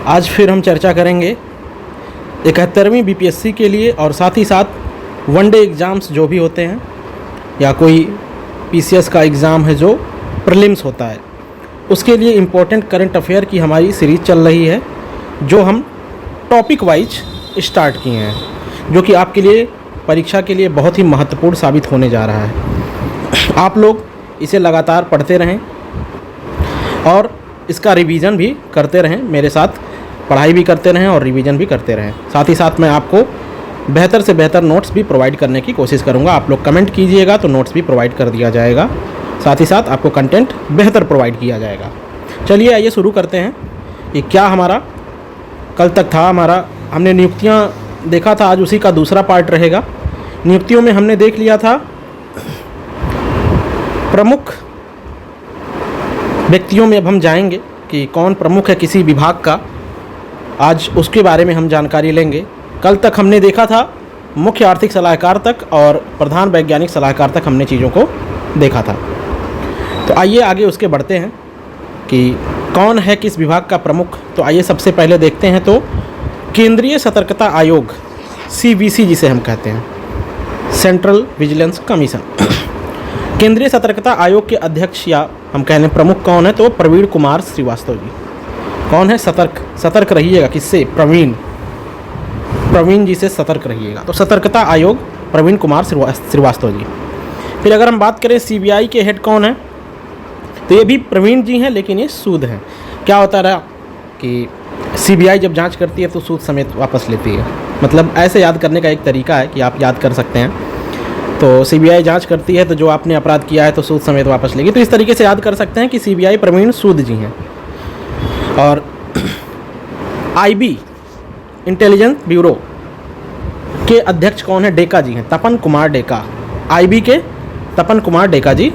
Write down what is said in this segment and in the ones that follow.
आज फिर हम चर्चा करेंगे 71वीं बीपीएससी के लिए और साथ ही साथ वनडे एग्ज़ाम्स जो भी होते हैं या कोई पीसीएस का एग्ज़ाम है जो प्रीलिम्स होता है, उसके लिए इम्पोर्टेंट करंट अफेयर की हमारी सीरीज़ चल रही है जो हम टॉपिक वाइज स्टार्ट किए हैं, जो कि आपके लिए परीक्षा के लिए बहुत ही महत्वपूर्ण साबित होने जा रहा है। आप लोग इसे लगातार पढ़ते रहें और इसका रिवीजन भी करते रहें, मेरे साथ पढ़ाई भी करते रहें और रिवीजन भी करते रहें। साथ ही साथ मैं आपको बेहतर से बेहतर नोट्स भी प्रोवाइड करने की कोशिश करूंगा। आप लोग कमेंट कीजिएगा तो नोट्स भी प्रोवाइड कर दिया जाएगा, साथ ही साथ आपको कंटेंट बेहतर प्रोवाइड किया जाएगा। चलिए आइए शुरू करते हैं। ये क्या हमारा कल तक था, हमने नियुक्तियाँ देखा था, आज उसी का दूसरा पार्ट रहेगा। नियुक्तियों में हमने देख लिया था प्रमुख व्यक्तियों में, अब हम जाएंगे कि कौन प्रमुख है किसी विभाग का, आज उसके बारे में हम जानकारी लेंगे। कल तक हमने देखा था मुख्य आर्थिक सलाहकार तक और प्रधान वैज्ञानिक सलाहकार तक हमने चीज़ों को देखा था। तो आइए आगे उसके बढ़ते हैं कि कौन है किस विभाग का प्रमुख। तो आइए सबसे पहले देखते हैं तो केंद्रीय सतर्कता आयोग, CVC जिसे हम कहते हैं, सेंट्रल विजिलेंस कमीशन। केंद्रीय सतर्कता आयोग के अध्यक्ष या हम कह लें प्रमुख कौन है, तो प्रवीण कुमार श्रीवास्तव जी। कौन है? सतर्क रहिएगा। किससे? प्रवीण जी से सतर्क रहिएगा। तो सतर्कता आयोग प्रवीण कुमार श्रीवास्तव जी। फिर अगर हम बात करें CBI के हेड कौन है, तो ये भी प्रवीण जी हैं, लेकिन ये सूद हैं। क्या होता रहा कि CBI जब जांच करती है तो सूद समेत वापस लेती है। मतलब ऐसे याद करने का एक तरीका है कि आप याद कर सकते हैं। तो CBI जांच करती है तो जो आपने अपराध किया है तो सूद समेत वापस लेगी। तो इस तरीके से याद कर सकते हैं कि CBI प्रवीण सूद जी हैं। और IB इंटेलिजेंस ब्यूरो के अध्यक्ष कौन है? डेका जी हैं, तपन कुमार डेका। IB के तपन कुमार डेका जी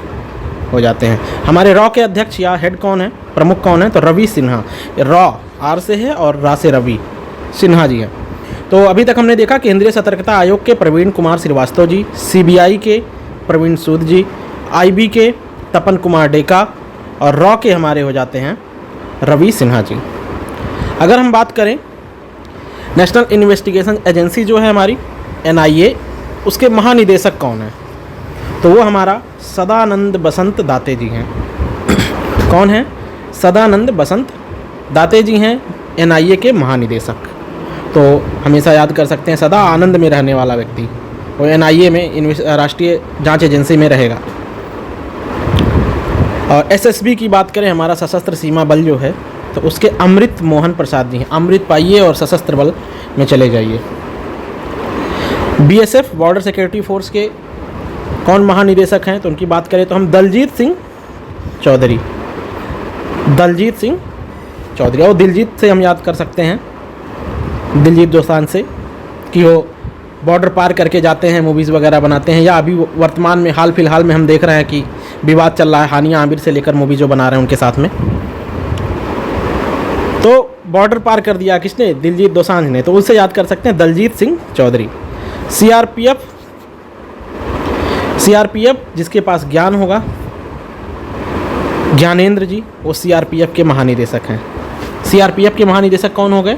हो जाते हैं। हमारे रॉ के अध्यक्ष या हेड कौन है, प्रमुख कौन है? तो रवि सिन्हा। रॉ R से है और रा से रवि सिन्हा जी हैं। तो अभी तक हमने देखा केंद्रीय सतर्कता आयोग के प्रवीण कुमार श्रीवास्तव जी, CBI के प्रवीण सूद जी, IB के तपन कुमार डेका और रॉ के हमारे हो जाते हैं रवि सिन्हा जी। अगर हम बात करें नेशनल इन्वेस्टिगेशन एजेंसी जो है हमारी NIA, उसके महानिदेशक कौन है? तो वो हमारा सदानंद बसंत दाते जी हैं। कौन है? सदानंद बसंत दाते जी हैं NIA के महानिदेशक। तो हमेशा याद कर सकते हैं सदा आनंद में रहने वाला व्यक्ति वो NIA में राष्ट्रीय जांच एजेंसी में रहेगा। और SSB की बात करें, हमारा सशस्त्र सीमा बल जो है, तो उसके अमृत मोहन प्रसाद जी हैं। अमृत पाइए और सशस्त्र बल में चले जाइए। BSF बॉर्डर सिक्योरिटी फोर्स के कौन महानिदेशक हैं? तो उनकी बात करें तो हम दलजीत सिंह चौधरी। दलजीत सिंह चौधरी, और दिलजीत से हम याद कर सकते हैं, दिलजीत दोसांझ से, कि वो बॉर्डर पार करके जाते हैं, मूवीज़ वगैरह बनाते हैं। या अभी वर्तमान में हाल फिलहाल में हम देख रहे हैं कि विवाद चल रहा है हानिया आमिर से लेकर मूवी जो बना रहे हैं उनके साथ में। तो बॉर्डर पार कर दिया किसने? दिलजीत दोसांझ ने। तो उससे याद कर सकते हैं दलजीत सिंह चौधरी। CRPF जिसके पास ज्ञान होगा, ज्ञानेंद्र जी, वो CRPF के महानिदेशक हैं। CRPF के महानिदेशक कौन हो गए?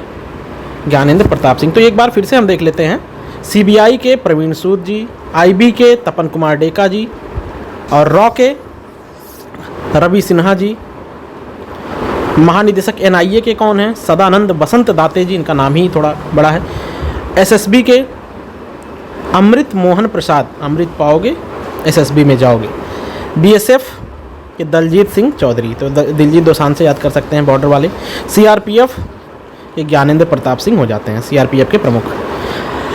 ज्ञानेंद्र प्रताप सिंह। तो एक बार फिर से हम देख लेते हैं। CBI के प्रवीण सूद जी, IB के तपन कुमार डेका जी और रॉ के रवि सिन्हा जी। महानिदेशक NIA के कौन हैं? सदानंद बसंत दाते जी, इनका नाम ही थोड़ा बड़ा है। SSB के अमृत मोहन प्रसाद, अमृत पाओगे SSB में जाओगे। BSF के दलजीत सिंह चौधरी, तो दिलजीत दोसांझ से याद कर सकते हैं बॉर्डर वाले। CRPF के ज्ञानेंद्र प्रताप सिंह हो जाते हैं CRPF के प्रमुख।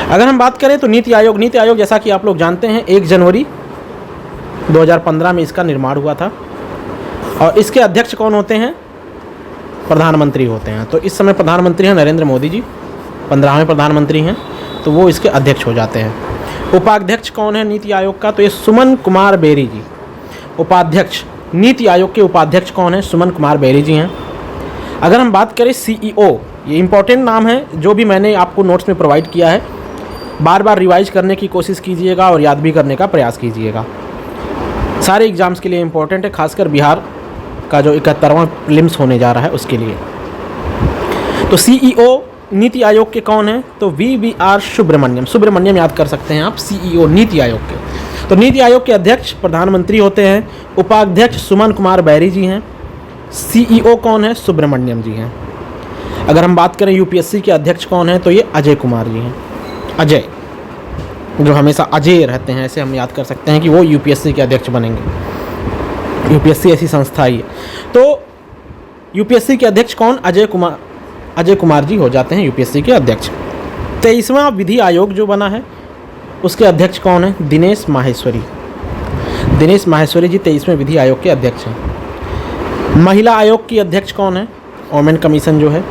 अगर हम बात करें तो नीति आयोग जैसा कि आप लोग जानते हैं 1 जनवरी 2015 में इसका निर्माण हुआ था और इसके अध्यक्ष कौन होते हैं? प्रधानमंत्री होते हैं। तो इस समय प्रधानमंत्री हैं नरेंद्र मोदी जी, 15वें प्रधानमंत्री हैं, तो वो इसके अध्यक्ष हो जाते हैं। उपाध्यक्ष कौन है नीति आयोग का? तो ये सुमन कुमार बेरी जी। उपाध्यक्ष, नीति आयोग के उपाध्यक्ष कौन है? सुमन कुमार बेरी जी हैं। अगर हम बात करें CEO, ये इंपॉर्टेंट नाम है, जो भी मैंने आपको नोट्स में प्रोवाइड किया है बार बार रिवाइज करने की कोशिश कीजिएगा और याद भी करने का प्रयास कीजिएगा। सारे एग्ज़ाम्स के लिए इम्पोर्टेंट है, खासकर बिहार का जो 71वां प्रीलिम्स होने जा रहा है उसके लिए। तो सीईओ नीति आयोग के कौन है? तो VVR सुब्रमण्यम याद कर सकते हैं आप, सीईओ नीति आयोग के। तो नीति आयोग के अध्यक्ष प्रधानमंत्री होते हैं। उपाध्यक्ष सुमन कुमार बैरी जी हैं। सीईओ कौन है? सुब्रमण्यम जी हैं। अगर हम बात करें यूपीएससी के अध्यक्ष कौन है, तो ये अजय कुमार जी हैं। अजय, जो हमेशा अजय रहते हैं, ऐसे हम याद कर सकते हैं कि वो यूपीएससी के अध्यक्ष बनेंगे। यूपीएससी ऐसी संस्था ही है। तो यूपीएससी के अध्यक्ष कौन? अजय कुमार जी हो जाते हैं यूपीएससी के अध्यक्ष। 23वां विधि आयोग जो बना है, उसके अध्यक्ष कौन है? दिनेश माहेश्वरी जी 23वें विधि आयोग के अध्यक्ष हैं। महिला आयोग की अध्यक्ष कौन है? वोमेन कमीशन जो है,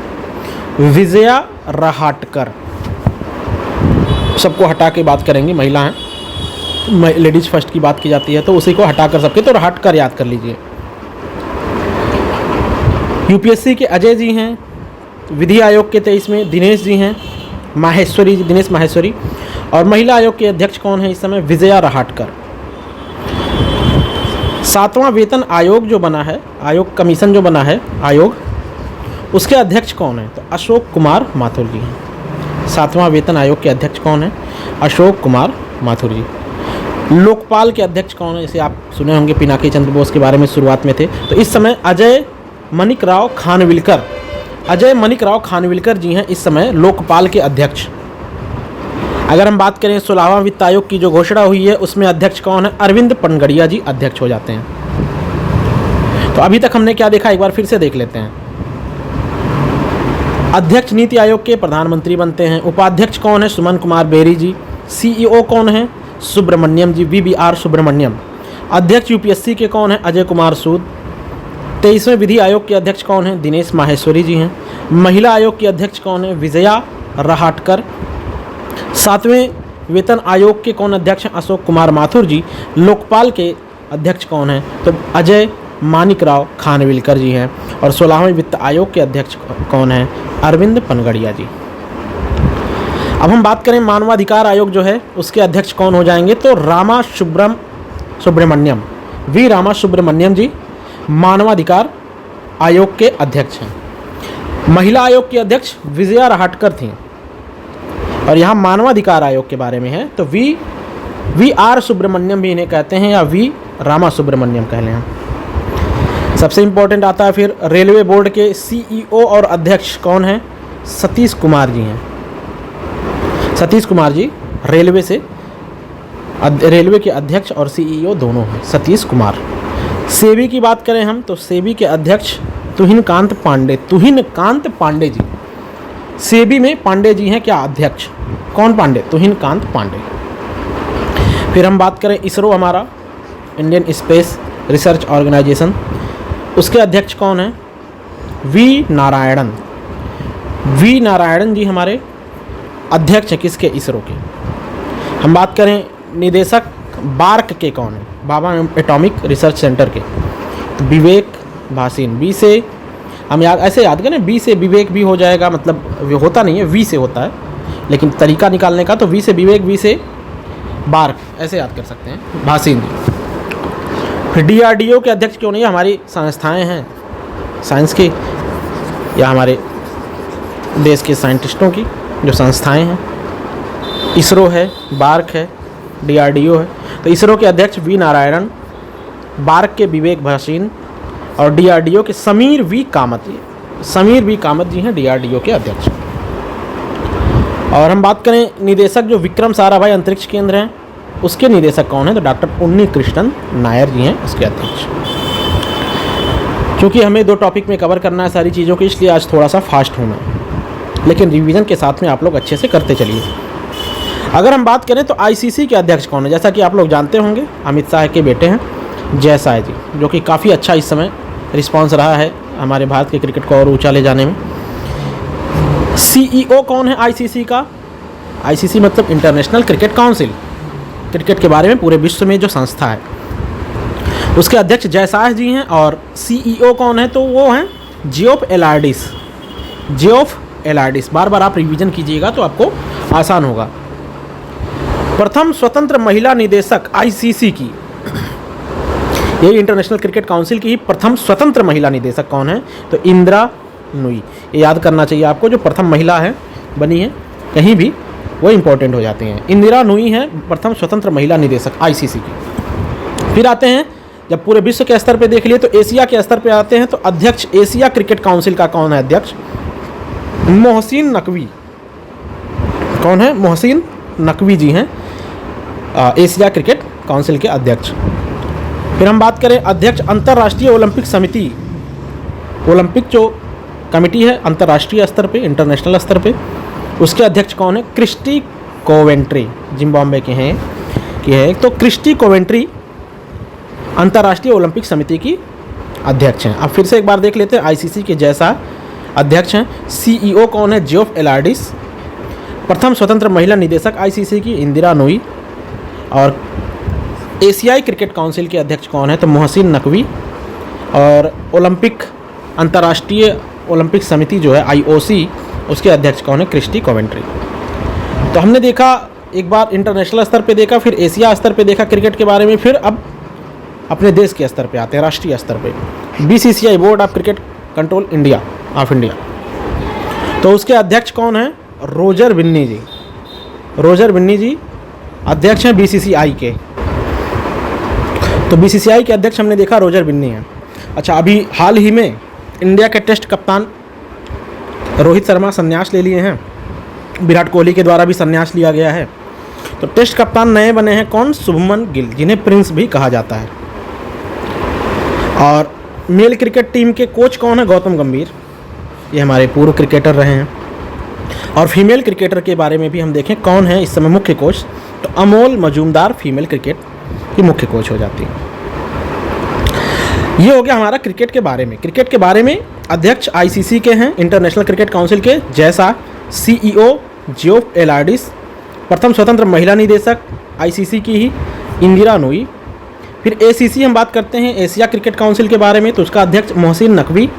विजया रहाटकर। सबको हटा के बात करेंगे, महिला हैं, लेडीज फर्स्ट की बात की जाती है, तो उसी को हटाकर सबके, तो रहाटकर याद कर लीजिए। यूपीएससी के अजय जी हैं। विधि आयोग के 23वें दिनेश जी हैं, दिनेश माहेश्वरी। और महिला आयोग के अध्यक्ष कौन है इस समय? विजया रहाटकर। 7वां वेतन आयोग जो बना है, आयोग कमीशन जो बना है आयोग, उसके अध्यक्ष कौन है? तो अशोक कुमार माथुर जी हैं। 7वां वेतन आयोग के अध्यक्ष कौन है? अशोक कुमार माथुर जी। लोकपाल के अध्यक्ष कौन है? जैसे आप सुने होंगे पिनाकी चंद्र बोस के बारे में शुरुआत में थे। तो इस समय अजय मणिकराव खानविलकर जी हैं इस समय लोकपाल के अध्यक्ष। अगर हम बात करें 16वां वित्त आयोग की जो घोषणा हुई है, उसमें अध्यक्ष कौन है? अरविंद पनगड़िया जी अध्यक्ष हो जाते हैं। तो अभी तक हमने क्या देखा, एक बार फिर से देख लेते हैं। अध्यक्ष नीति आयोग के प्रधानमंत्री बनते हैं। उपाध्यक्ष कौन है? सुमन कुमार बैरी जी। सीईओ कौन है? सुब्रमण्यम जी, VVR सुब्रमण्यम। अध्यक्ष यूपीएससी के कौन है? अजय कुमार सूद। 23वें विधि आयोग के अध्यक्ष कौन है? दिनेश माहेश्वरी जी हैं। महिला आयोग के अध्यक्ष कौन है? विजया रहाटकर। 7वें वेतन आयोग के कौन अध्यक्ष हैं? अशोक कुमार माथुर जी। लोकपाल के अध्यक्ष कौन हैं? तो अजय माणिकराव खानविलकर जी हैं। और 16वें वित्त आयोग के अध्यक्ष कौन हैं? अरविंद पनगड़िया जी। अब हम बात करें मानवाधिकार आयोग जो है, उसके अध्यक्ष कौन हो जाएंगे? तो रामा सुब्रमण्यम, वी रामा सुब्रमण्यम जी मानवाधिकार आयोग के अध्यक्ष हैं। महिला आयोग की अध्यक्ष विजया रहाटकर थी। और यहाँ मानवाधिकार आयोग के बारे में है, तो VVR सुब्रमण्यम भी इन्हें कहते हैं, या वी रामा सुब्रमण्यम कह लें हम। सबसे इम्पोर्टेंट आता है फिर रेलवे बोर्ड के सीईओ और अध्यक्ष कौन है? सतीश कुमार जी हैं। सतीश कुमार जी रेलवे के अध्यक्ष और सीईओ दोनों हैं, सतीश कुमार। सेबी की बात करें हम, तो सेबी के अध्यक्ष तुहिनकांत पांडे जी। सेबी में पांडे जी हैं क्या अध्यक्ष? कौन पांडे? तुहिनकांत पांडे। फिर हम बात करें इसरो, हमारा इंडियन स्पेस रिसर्च ऑर्गेनाइजेशन, उसके अध्यक्ष कौन हैं? वी नारायणन जी हमारे अध्यक्ष हैं। किसके? इसरो के। हम बात करें निदेशक बार्क के कौन है? बाबा एटॉमिक रिसर्च सेंटर के, तो विवेक भासीन। बी से हम ऐसे याद करें, बी से विवेक भी हो जाएगा, मतलब होता नहीं है, वी से होता है, लेकिन तरीका निकालने का तो वी से विवेक, वी से बार्क, ऐसे याद कर सकते हैं, भासीन जी। फिर DRDO के अध्यक्ष क्यों नहीं? हमारी संस्थाएं हैं साइंस की, या हमारे देश के साइंटिस्टों की जो संस्थाएं हैं, इसरो है, बार्क है, DRDO है। तो इसरो के अध्यक्ष वी नारायणन, बार्क के विवेक भासीन, और DRDO के समीर वी कामत जी हैं DRDO के अध्यक्ष। और हम बात करें निदेशक, जो विक्रम साराभाई अंतरिक्ष केंद्र हैं, उसके निदेशक कौन है? तो डॉक्टर उन्नी कृष्णन नायर जी हैं उसके अध्यक्ष। क्योंकि हमें 2 टॉपिक में कवर करना है सारी चीज़ों की, इसलिए आज थोड़ा सा फास्ट हूँ मैं, लेकिन रिवीजन के साथ में आप लोग अच्छे से करते चलिए। अगर हम बात करें तो ICC के अध्यक्ष कौन है? जैसा कि आप लोग जानते होंगे, अमित शाह के बेटे हैं जय शाह जी, जो कि काफ़ी अच्छा इस समय रिस्पांस रहा है हमारे भारत के क्रिकेट को और ऊंचा ले जाने में। CEO कौन है ICC का? ICC मतलब इंटरनेशनल क्रिकेट काउंसिल, क्रिकेट के बारे में पूरे विश्व में जो संस्था है, उसके अध्यक्ष जय शाह जी हैं। और CEO कौन है? तो वो हैं जियोफ एलार्डिस। बार बार आप रिवीजन कीजिएगा तो आपको आसान होगा। प्रथम स्वतंत्र महिला निदेशक ICC की, यही इंटरनेशनल क्रिकेट काउंसिल की ही प्रथम स्वतंत्र महिला निदेशक कौन है? तो इंदिरा नुई, ये याद करना चाहिए आपको, जो प्रथम महिला है बनी है कहीं भी, वो इंपॉर्टेंट हो जाती हैं। इंदिरा नुई है प्रथम स्वतंत्र महिला निदेशक आईसीसी की। फिर आते हैं, जब पूरे विश्व के स्तर पे देख लिए तो एशिया के स्तर पे आते हैं, तो अध्यक्ष एशिया क्रिकेट काउंसिल का कौन है अध्यक्ष? मोहसिन नकवी। कौन है? मोहसिन नकवी जी हैं एशिया क्रिकेट काउंसिल के अध्यक्ष। फिर हम बात करें अध्यक्ष अंतर्राष्ट्रीय ओलंपिक समिति, ओलंपिक जो कमेटी है अंतर्राष्ट्रीय स्तर पे, इंटरनेशनल स्तर पे, उसके अध्यक्ष कौन है? क्रिस्टी कोवेंट्री, जिम्बाब्वे के हैं कि है। तो क्रिस्टी कोवेंट्री अंतर्राष्ट्रीय ओलंपिक समिति की अध्यक्ष हैं। अब फिर से एक बार देख लेते हैं, आईसीसी के जैसा अध्यक्ष हैं। सीईओ कौन है? जियोफ एलार्डिस। प्रथम स्वतंत्र महिला निदेशक आईसीसी की इंदिरा नुई। और एशियाई क्रिकेट काउंसिल के अध्यक्ष कौन है? तो मोहसिन नकवी। और ओलंपिक अंतर्राष्ट्रीय ओलंपिक समिति जो है आईओसी, उसके अध्यक्ष कौन है? Christie Coventry. तो हमने देखा एक बार इंटरनेशनल स्तर पे देखा, फिर एशिया स्तर पे देखा क्रिकेट के बारे में, फिर अब अपने देश के स्तर पे आते हैं, राष्ट्रीय स्तर पे। BCCI, board of cricket control India of India, तो उसके अध्यक्ष कौन है? रोजर बिन्नी जी। रोजर बिन्नी जी अध्यक्ष हैं बीसीसीआई के। तो बीसीसीआई के अध्यक्ष हमने देखा रोजर बिन्नी हैं। अच्छा, अभी हाल ही में इंडिया के टेस्ट कप्तान रोहित शर्मा संन्यास ले लिए हैं, विराट कोहली के द्वारा भी संन्यास लिया गया है। तो टेस्ट कप्तान नए बने हैं कौन? शुभमन गिल, जिन्हें प्रिंस भी कहा जाता है। और मेल क्रिकेट टीम के कोच कौन है? गौतम गंभीर, ये हमारे पूर्व क्रिकेटर रहे हैं। और फीमेल क्रिकेटर के बारे में भी हम देखें कौन है इस समय मुख्य कोच, तो अमोल मजूमदार फीमेल क्रिकेट की मुख्य कोच हो जाती है। ये हो गया हमारा क्रिकेट के बारे में। क्रिकेट के बारे में अध्यक्ष आईसीसी के हैं, इंटरनेशनल क्रिकेट काउंसिल के जैसा सीईओ जियोफ एलार्डिस। प्रथम स्वतंत्र महिला निदेशक आईसीसी की ही इंदिरा नुई। फिर एसीसी हम बात करते हैं एशिया क्रिकेट काउंसिल के बारे में, तो उसका अध्यक्ष मोहसिन नकवी।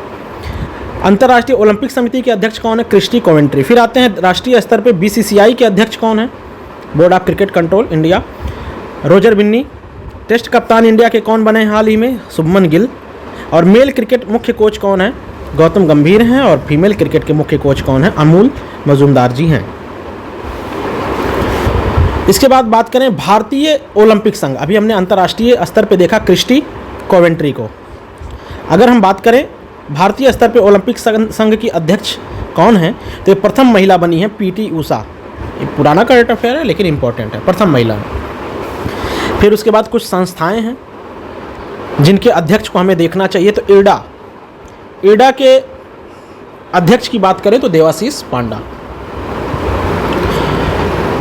अंतर्राष्ट्रीय ओलंपिक समिति के अध्यक्ष कौन है? Christie Coventry. फिर आते हैं राष्ट्रीय स्तर पे बीसीसीआई के अध्यक्ष कौन है? Board of cricket control India, Roger Binny. Test कप्तान इंडिया के कौन बने हैं हाल ही में? शुभमन गिल। और मेल क्रिकेट मुख्य कोच कौन है? गौतम गंभीर हैं। और फीमेल क्रिकेट के मुख्य कोच कौन है? अमूल मजूमदार जी हैं। इसके बाद बात करें भारतीय ओलंपिक संघ, अभी हमने अंतर्राष्ट्रीय स्तर पे देखा क्रिस्टी कोवेंट्री को। अगर हम बात करें भारतीय स्तर पे ओलंपिक संघ की अध्यक्ष कौन है, तो ये प्रथम महिला बनी है पीटी उषा। ये पुराना करंट अफेयर है लेकिन इंपॉर्टेंट है, प्रथम महिला है। फिर उसके बाद कुछ संस्थाएं हैं जिनके अध्यक्ष को हमें देखना चाहिए, तो एडा के अध्यक्ष की बात करें तो देवाशीष पांडा।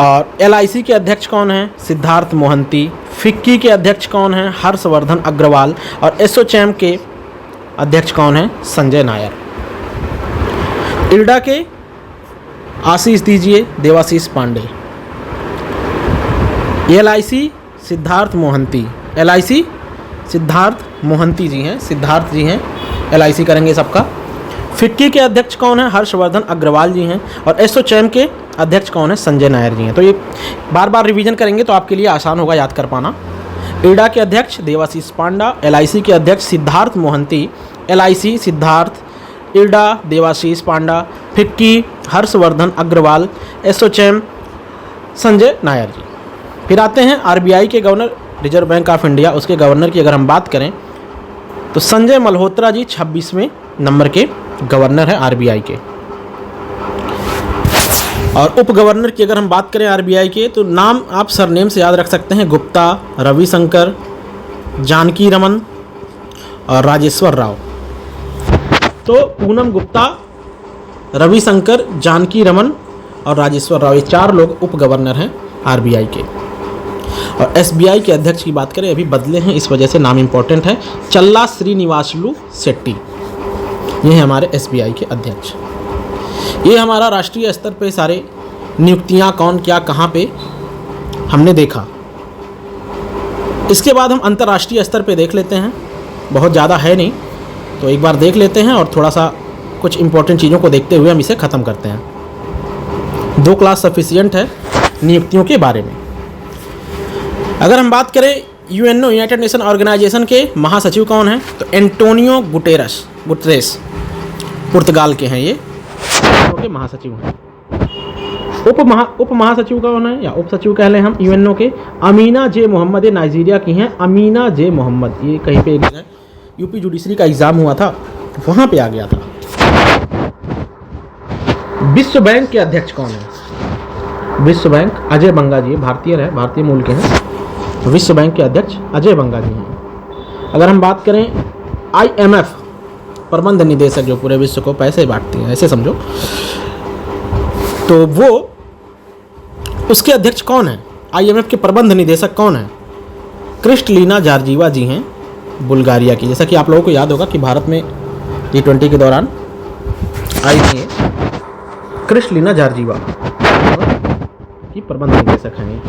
और एलआईसी के अध्यक्ष कौन है? सिद्धार्थ मोहंती। फिक्की के अध्यक्ष कौन है? हर्षवर्धन अग्रवाल। और एसोचैम के अध्यक्ष कौन है? संजय नायर। इल्डा के आशीष दीजिए देवाशीष पांडे। एलआईसी सिद्धार्थ मोहंती, एलआईसी सिद्धार्थ मोहंती जी हैं, सिद्धार्थ जी हैं, एलआईसी करेंगे सबका। फिक्की के अध्यक्ष कौन है? हर्षवर्धन अग्रवाल जी हैं। और एसोचैम के अध्यक्ष कौन है? संजय नायर जी हैं। तो ये बार बार रिवीजन करेंगे तो आपके लिए आसान होगा याद कर पाना। इल्डा के अध्यक्ष देवाशीष पांडा, एलआईसी के अध्यक्ष सिद्धार्थ मोहंती, एलआईसी सिद्धार्थ, इल्डा देवाशीष पांडा, फिक्की हर्षवर्धन अग्रवाल, एसोचैम संजय नायर जी। फिर आते हैं आरबीआई के governor, reserve bank of India, उसके गवर्नर की अगर हम बात करें तो संजय मल्होत्रा जी 26वें नंबर के गवर्नर हैं आरबीआई के। और उप गवर्नर की अगर हम बात करें आरबीआई के, तो नाम आप सरनेम से याद रख सकते हैं, गुप्ता, रविशंकर, जानकी रमन और राजेश्वर राव। तो पूनम गुप्ता, रविशंकर, जानकी रमन और राजेश्वर राव, ये 4 लोग उप गवर्नर हैं आरबीआई के। और एसबीआई के अध्यक्ष की बात करें, अभी बदले हैं इस वजह से नाम इंपॉर्टेंट है, चल्ला श्रीनिवासलू शेट्टी, ये हैं हमारे एसबीआई के अध्यक्ष। ये हमारा राष्ट्रीय स्तर पे सारे नियुक्तियां कौन क्या कहाँ पे हमने देखा। इसके बाद हम अंतर्राष्ट्रीय स्तर पे देख लेते हैं, बहुत ज़्यादा है नहीं तो एक बार देख लेते हैं और थोड़ा सा कुछ इंपॉर्टेंट चीज़ों को देखते हुए हम इसे ख़त्म करते हैं। 2 क्लास सफिशिएंट है नियुक्तियों के बारे में। अगर हम बात करें यूएनओ, यूनाइटेड नेशन ऑर्गेनाइजेशन के महासचिव कौन हैं, तो एंटोनियो गुटेरेस, पुर्तगाल के हैं ये, यूएनओ के महासचिव हैं। उप महासचिव कौन है या उप सचिव कह लें हम यूएनओ के? अमीना जे मोहम्मद, ये नाइजीरिया की हैं अमीना जे मोहम्मद। ये कहीं पे यूपी जुडिशरी का एग्ज़ाम हुआ था, वहाँ पे आ गया था। विश्व बैंक के अध्यक्ष कौन है? विश्व बैंक अजय बंगा जी, भारतीय है, भारतीय मूल के हैं। विश्व बैंक के अध्यक्ष अजय बंगा जी हैं। अगर हम बात करें IMF, प्रबंध निदेशक जो पूरे विश्व को पैसे बांटती हैं, ऐसे समझो, तो वो उसके अध्यक्ष कौन है? IMF के प्रबंध निदेशक कौन है? क्रिस्टलिना जॉर्जीवा जी हैं, बुल्गारिया की। जैसा कि आप लोगों को याद होगा कि भारत में G20 के दौरान आई थी क्रिस्टलिना जॉर्जीवा की प्रबंध निदेशक हैं।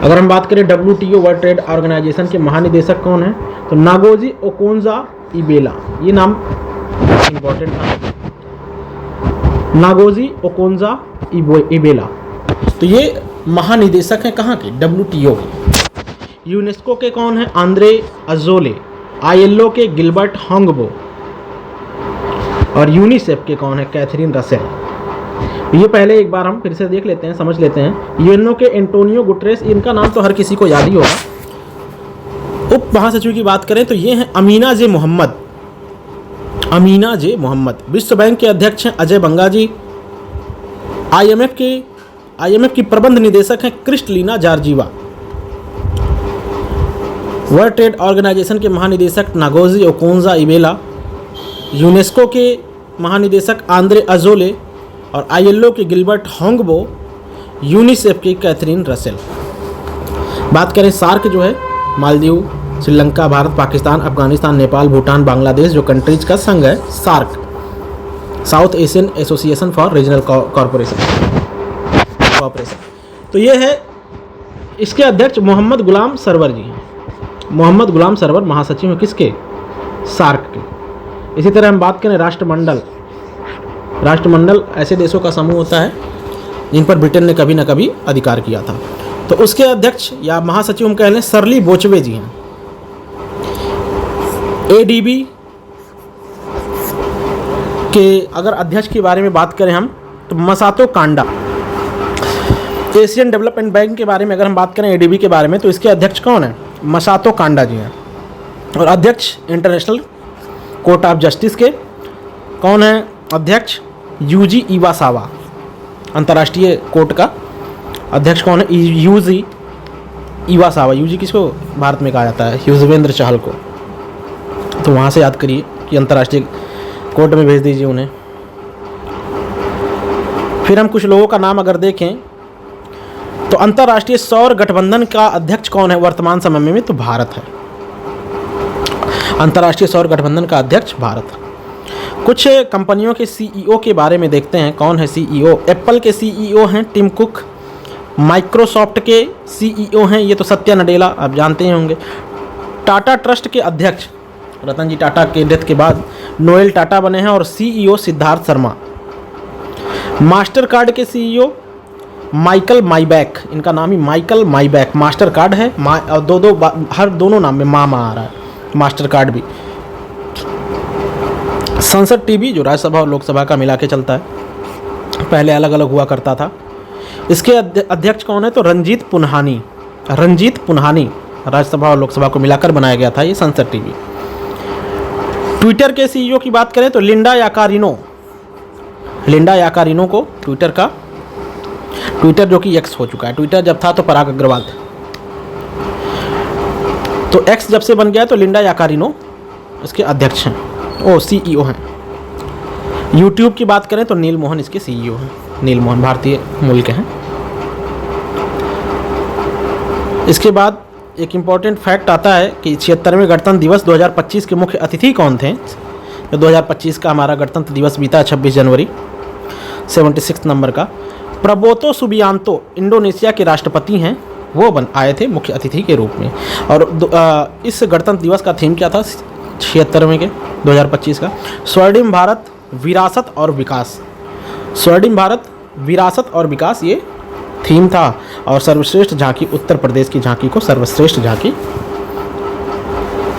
अगर हम बात करें WTO वर्ल्ड ट्रेड ऑर्गेनाइजेशन के महानिदेशक कौन है? तो नागोजी ओकोंजा-इबेला। ये नाम इंपॉर्टेंट था, नागोजी ओकोंजा-इबेला। तो ये महानिदेशक हैं कहाँ के? WTO के। यूनेस्को के कौन है? Andre Azoulay. ILO के गिलबर्ट होंगबो। और यूनिसेफ के कौन है? Catherine Russell. ये पहले एक बार हम फिर से देख लेते हैं, समझ लेते हैं। यूएनओ के एंटोनियो गुटरेस, इनका नाम तो हर किसी को याद ही होगा। उप महासचिव की बात करें तो ये हैं अमीना जे मोहम्मद, अमीना जे मोहम्मद। विश्व बैंक के अध्यक्ष हैं अजय बंगा जी। IMF की प्रबंध निदेशक हैं Kristalina Georgieva. World trade organisation के महानिदेशक नागोजी ओकोंजा-इबेला। यूनेस्को के महानिदेशक आंद्रे अजोले और ILO के गिलबर्ट होंगबो। यूनिसेफ की कैथरीन रसेल। बात करें सार्क जो है, मालदीव, श्रीलंका, भारत, पाकिस्तान, अफगानिस्तान, नेपाल, भूटान, बांग्लादेश जो कंट्रीज का संघ है SAARC, south Asian association for regional corporation. तो ये है, इसके अध्यक्ष मोहम्मद गुलाम सरवर जी हैं। मोहम्मद गुलाम सरवर महासचिव हैं किसके? सार्क के। इसी तरह हम बात करें राष्ट्रमंडल, राष्ट्रमंडल ऐसे देशों का समूह होता है जिन पर ब्रिटेन ने कभी ना कभी अधिकार किया था। तो उसके अध्यक्ष या महासचिव हम कह लें सरली बोचवे जी हैं। ADB के अगर अध्यक्ष के बारे में बात करें हम तो मसातो कांडा। एशियन डेवलपमेंट बैंक के बारे में अगर हम बात करें ADB के बारे में तो इसके अध्यक्ष कौन है? मसातो कांडा जी हैं। और अध्यक्ष इंटरनेशनल कोर्ट ऑफ जस्टिस के कौन है अध्यक्ष? यूजी इवासावा। अंतर्राष्ट्रीय कोर्ट का अध्यक्ष कौन है? यूजी इवासावा। यूजी किसको भारत में कहा जाता है? युजवेंद्र चहल को। तो वहाँ से याद करिए कि अंतर्राष्ट्रीय कोर्ट में भेज दीजिए उन्हें। फिर हम कुछ लोगों का नाम अगर देखें तो अंतर्राष्ट्रीय सौर गठबंधन का अध्यक्ष कौन है वर्तमान समय में? तो भारत है। अंतर्राष्ट्रीय सौर गठबंधन का अध्यक्ष भारत। कुछ कंपनियों के CEO के बारे में देखते हैं। कौन है CEO? एप्पल के CEO हैं टिम कुक। माइक्रोसॉफ्ट के CEO हैं, ये तो सत्या नडेला, आप जानते ही होंगे। टाटा ट्रस्ट के अध्यक्ष रतन जी टाटा के डेथ के बाद नोएल टाटा बने हैं और CEO Siddharth Sharma. Master card के CEO माइकल माईबैक, इनका नाम ही माइकल माईबैक। मास्टर कार्ड है और हर दोनों नाम में माँ आ रहा है, मास्टर कार्ड भी। संसद टीवी जो राज्यसभा और लोकसभा का मिला के चलता है, पहले अलग अलग हुआ करता था। इसके अध्यक्ष कौन है? तो रंजीत पुन्हानी। रंजीत पुन्हानी, राज्यसभा और लोकसभा को मिलाकर बनाया गया था ये संसद टीवी। ट्विटर के CEO की बात करें तो लिंडा याकारिनो। लिंडा याकारिनो को ट्विटर जो कि X हो चुका है। ट्विटर जब था तो पराग अग्रवाल था, तो X जब से बन गया तो लिंडा याकारिनो इसके अध्यक्ष हैं, CEO हैं। यूट्यूब की बात करें तो नील मोहन इसके CEO हैं। नील मोहन भारतीय मूल के हैं। इसके बाद एक इम्पॉर्टेंट फैक्ट आता है कि 76वें गणतंत्र दिवस 2025 के मुख्य अतिथि कौन थे? तो 2025 का हमारा गणतंत्र दिवस बीता 26 जनवरी 76 नंबर का। प्रबोतो सुबियांतो इंडोनेशिया के राष्ट्रपति हैं, वो आए थे मुख्य अतिथि के रूप में। और इस गणतंत्र दिवस का थीम क्या था 76वें के 2025 का? स्वर्णिम भारत विरासत और विकास। स्वर्णिम भारत विरासत और विकास ये थीम था। और सर्वश्रेष्ठ झांकी, उत्तर प्रदेश की झांकी को सर्वश्रेष्ठ झांकी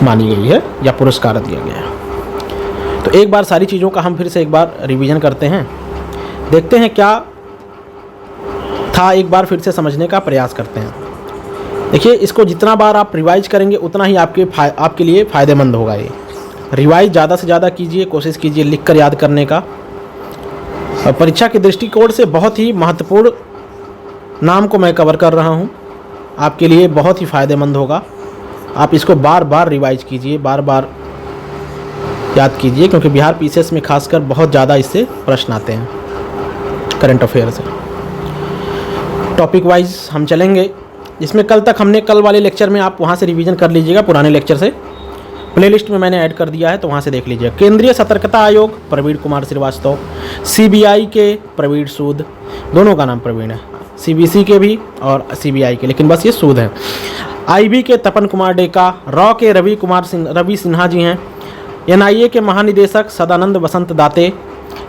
मानी गई है या पुरस्कार दिया गया है। तो एक बार सारी चीज़ों का हम फिर से एक बार रिवीजन करते हैं, देखते हैं क्या था, एक बार फिर से समझने का प्रयास करते हैं। देखिए, इसको जितना बार आप रिवाइज करेंगे उतना ही आपके लिए फ़ायदेमंद होगा। ये रिवाइज ज़्यादा से ज़्यादा कीजिए, कोशिश कीजिए लिख कर याद करने का। और परीक्षा के दृष्टिकोण से बहुत ही महत्वपूर्ण नाम को मैं कवर कर रहा हूँ, आपके लिए बहुत ही फ़ायदेमंद होगा। आप इसको बार बार रिवाइज कीजिए, बार बार याद कीजिए, क्योंकि बिहार पीसीएस में खासकर बहुत ज़्यादा इससे प्रश्न आते हैं करंट अफेयर से। टॉपिक वाइज हम चलेंगे, जिसमें कल वाले लेक्चर में आप वहाँ से रिवीजन कर लीजिएगा, पुराने लेक्चर से प्लेलिस्ट में मैंने ऐड कर दिया है, तो वहाँ से देख लीजिएगा। केंद्रीय सतर्कता आयोग प्रवीण कुमार श्रीवास्तव, सीबीआई के प्रवीण सूद, दोनों का नाम प्रवीण है, सीबीसी के भी और सीबीआई के, लेकिन बस ये सूद है। आईबी के तपन कुमार डेका, रॉ के रवि सिन्हा जी हैं, एनआईए के महानिदेशक सदानंद वसंत दाते,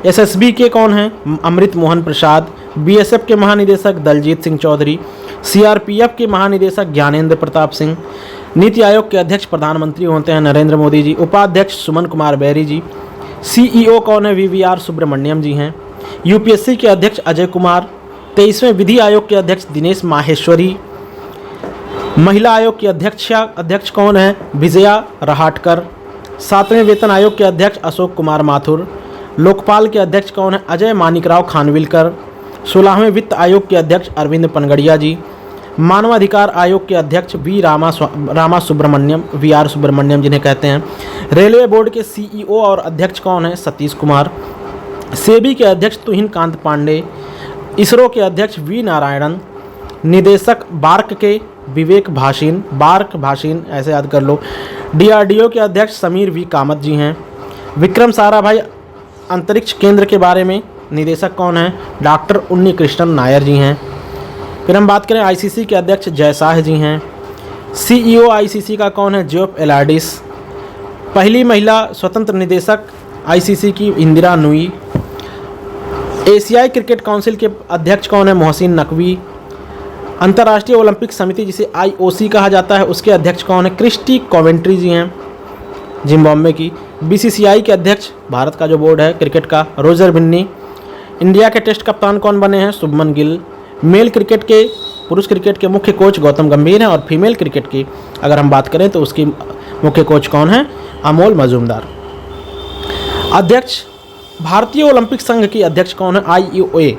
एसएसबी के कौन हैं, अमृत मोहन प्रसाद, बीएसएफ के महानिदेशक दलजीत सिंह चौधरी, सीआरपीएफ के महानिदेशक ज्ञानेंद्र प्रताप सिंह, नीति आयोग के अध्यक्ष प्रधानमंत्री होते हैं नरेंद्र मोदी जी, उपाध्यक्ष सुमन कुमार बैरी जी, सीईओ कौन है, वीवीआर सुब्रमण्यम जी हैं, यूपीएससी के अध्यक्ष अजय कुमार, 23वें विधि आयोग के अध्यक्ष दिनेश माहेश्वरी, महिला आयोग की अध्यक्ष कौन है, विजया रहाटकर, 7वें वेतन आयोग के अध्यक्ष अशोक कुमार माथुर, लोकपाल के अध्यक्ष कौन है, अजय मानिकराव खानविलकर, 16वें वित्त आयोग के अध्यक्ष अरविंद पनगड़िया जी, मानवाधिकार आयोग के अध्यक्ष रामा सुब्रमण्यम, वीआर सुब्रमण्यम जिन्हें कहते हैं, रेलवे बोर्ड के सीईओ और अध्यक्ष कौन है, सतीश कुमार, सेबी के अध्यक्ष तुहिन कांत पांडे, इसरो के अध्यक्ष वी नारायणन, निदेशक बार्क के विवेक भाषिन ऐसे याद कर लो, डीआरडीओ के अध्यक्ष समीर वी कामत जी हैं, विक्रम साराभाई अंतरिक्ष केंद्र के बारे में निदेशक कौन है, डॉक्टर उन्नी कृष्णन नायर जी हैं। फिर हम बात करें आईसीसी के अध्यक्ष जयशाह जी हैं, सीईओ आईसीसी का कौन है, जोफ एलार्डिस, पहली महिला स्वतंत्र निदेशक आईसीसी की इंदिरा नुई, एशियाई क्रिकेट काउंसिल के अध्यक्ष कौन है, मोहसिन नकवी, अंतर्राष्ट्रीय ओलंपिक समिति जिसे आईओसी कहा जाता है उसके अध्यक्ष कौन है, क्रिस्टी कॉवेंट्री जी हैं जिम्बाब्वे की, बीसीसीआई के अध्यक्ष भारत का जो बोर्ड है क्रिकेट का, रोजर बिन्नी, इंडिया के टेस्ट कप्तान कौन बने हैं, शुभमन गिल, पुरुष क्रिकेट के मुख्य कोच गौतम गंभीर हैं, और फीमेल क्रिकेट की अगर हम बात करें तो उसकी मुख्य कोच कौन है, अमोल मजूमदार। अध्यक्ष भारतीय ओलंपिक संघ की अध्यक्ष कौन है, आईओए,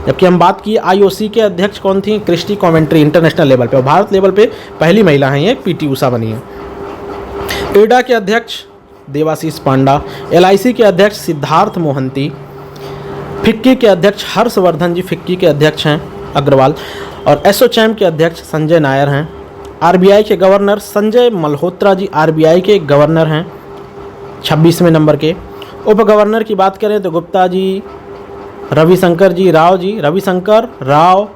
जबकि हम बात की आईओसी के अध्यक्ष कौन थी, क्रिस्टी कॉवेंट्री, इंटरनेशनल लेवल पे, और भारत लेवल पे पहली महिला हैं ये, पीटी उषा बनी है। एडा के अध्यक्ष देवाशीष पांडा, एलआईसी के अध्यक्ष सिद्धार्थ मोहंती, फिक्की के अध्यक्ष हर्षवर्धन जी फिक्की के अध्यक्ष हैं अग्रवाल, और एसोचैम के अध्यक्ष संजय नायर हैं। आरबीआई के गवर्नर संजय मल्होत्रा जी आरबीआई के गवर्नर हैं 26वें नंबर के। उप गवर्नर की बात करें तो गुप्ता जी, रविशंकर राव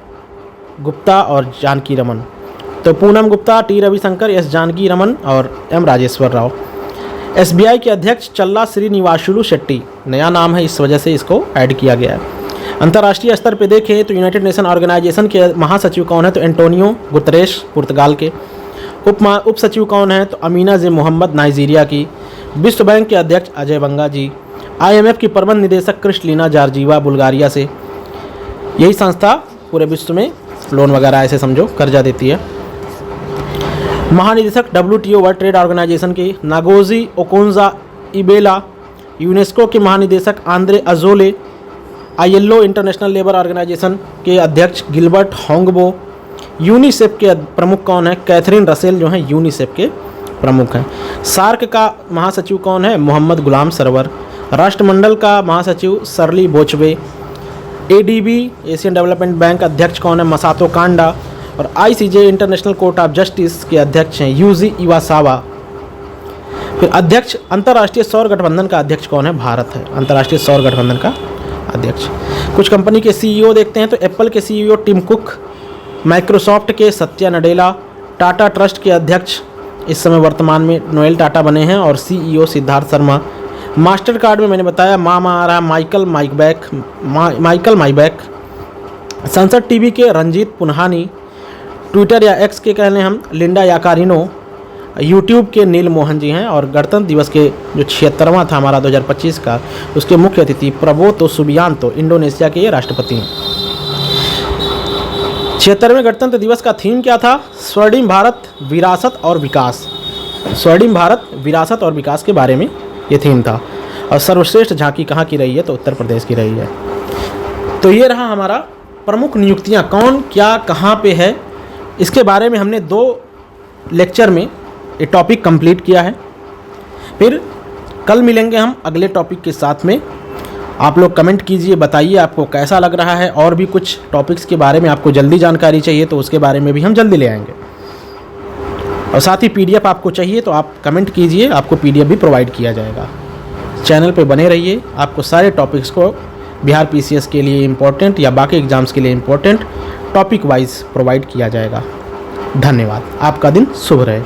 गुप्ता और जानकी रमन, तो पूनम गुप्ता, टी रविशंकर, एस जानकी रमन और एम राजेश्वर राव। एसबीआई के अध्यक्ष चल्ला श्रीनिवासुलु शेट्टी, नया नाम है इस वजह से इसको ऐड किया गया है। अंतर्राष्ट्रीय स्तर पे देखें तो यूनाइटेड नेशन ऑर्गेनाइजेशन के महासचिव कौन है, तो एंटोनियो गुतरेश पुर्तगाल के। उप सचिव कौन है, तो अमीना जे मोहम्मद नाइजीरिया की। विश्व बैंक के अध्यक्ष अजय बंगा जी। आईएमएफ की प्रबंध निदेशक क्रिस्टलिना जॉर्जीवा बुल्गारिया से। यही संस्था पूरे विश्व में लोन वगैरह ऐसे समझो कर्जा देती है। महानिदेशक WTO वर्ल्ड ट्रेड ऑर्गेनाइजेशन के नागोजी ओकोंजा इबेला। यूनेस्को के महानिदेशक Andre Azoulay. ILO international labour organisation के अध्यक्ष गिलबर्ट होंगबो। यूनिसेफ के प्रमुख कौन है, कैथरीन रसेल जो हैं यूनिसेफ के प्रमुख हैं। सार्क का महासचिव कौन है, मोहम्मद गुलाम सरवर। राष्ट्रमंडल का महासचिव सरली बोचवे। ADB एशियन डेवलपमेंट बैंक अध्यक्ष कौन है, मसातो कांडा। और ICJ international court of justice के अध्यक्ष हैं यूजी इवासावा। फिर अध्यक्ष अंतर्राष्ट्रीय सौर गठबंधन का अध्यक्ष कौन है, भारत है अंतर्राष्ट्रीय सौर गठबंधन का अध्यक्ष। कुछ कंपनी के CEO देखते हैं तो एप्पल के CEO टिम कुक, माइक्रोसॉफ्ट के सत्या नडेला, टाटा ट्रस्ट के अध्यक्ष इस समय वर्तमान में नोएल टाटा बने हैं और CEO Siddharth Sharma. Master card में मैंने बताया मामा आ रहा माइकल माइबैक। संसद टीवी के रंजीत पुन्हानी। ट्विटर या एक्स के कह लें हम लिंडा याकारिनो। यूट्यूब के नील मोहन जी हैं और गणतंत्र दिवस के जो 76वां था हमारा 2025 का, उसके मुख्य अतिथि प्रबोतो सुबियांतो इंडोनेशिया के ये राष्ट्रपति हैं। 76वें गणतंत्र दिवस का थीम क्या था? स्वर्णिम भारत, विरासत और विकास। स्वर्णिम भारत, विरासत और विकास के बारे में ये थीम था। और सर्वश्रेष्ठ झांकी कहाँ की रही है? तो उत्तर प्रदेश की रही है। तो ये रहा हमारा प्रमुख नियुक्तियाँ, कौन क्या कहाँ पे है, इसके बारे में हमने 2 लेक्चर में ये टॉपिक कंप्लीट किया है। फिर कल मिलेंगे हम अगले टॉपिक के साथ में। आप लोग कमेंट कीजिए, बताइए आपको कैसा लग रहा है, और भी कुछ टॉपिक्स के बारे में आपको जल्दी जानकारी चाहिए तो उसके बारे में भी हम जल्दी ले आएंगे। और साथ ही PDF आपको चाहिए तो आप कमेंट कीजिए, आपको PDF भी प्रोवाइड किया जाएगा। चैनल पे बने रहिए, आपको सारे टॉपिक्स को बिहार PCS के लिए इम्पोर्टेंट या बाकी एग्ज़ाम्स के लिए इम्पोर्टेंट टॉपिक वाइज प्रोवाइड किया जाएगा। धन्यवाद। आपका दिन शुभ रहे।